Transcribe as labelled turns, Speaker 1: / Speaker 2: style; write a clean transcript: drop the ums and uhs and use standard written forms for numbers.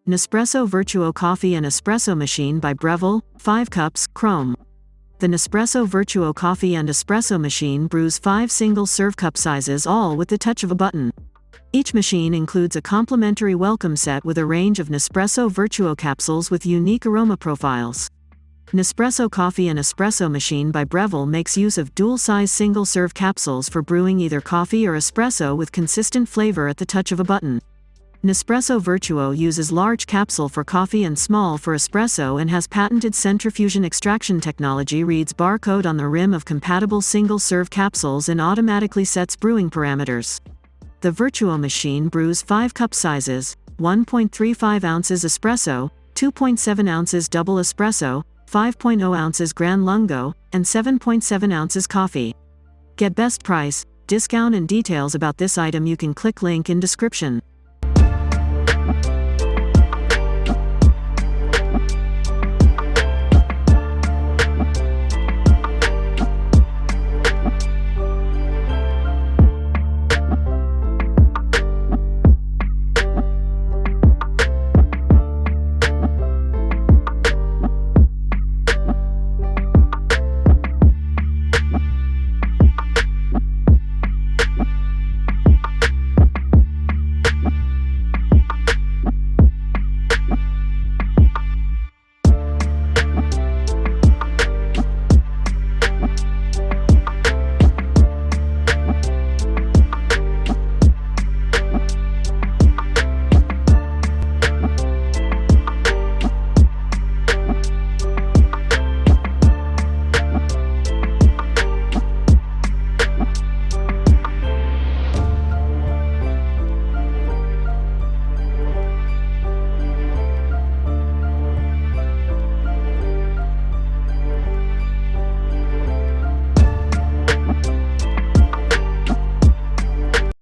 Speaker 1: Nespresso Vertuo Coffee and Espresso Machine by Breville, 5 cups, chrome. The Nespresso Vertuo Coffee and Espresso Machine brews 5 single-serve cup sizes, all with the touch of a button. Each machine includes a complimentary welcome set with a range of Nespresso Vertuo capsules with unique aroma profiles. Nespresso Coffee and Espresso Machine by Breville makes use of dual-size single-serve capsules for brewing either coffee or espresso with consistent flavor at the touch of a button. Nespresso Vertuo uses large capsule for coffee and small for espresso and has patented centrifusion extraction technology. Reads barcode on the rim of compatible single-serve capsules and automatically sets brewing parameters. The Vertuo machine brews 5 cup sizes: 1.35 ounces espresso, 2.7 ounces double espresso, 5.0 ounces Gran Lungo, and 7.7 ounces coffee. Get best price, discount and details about this item. You can click link in description.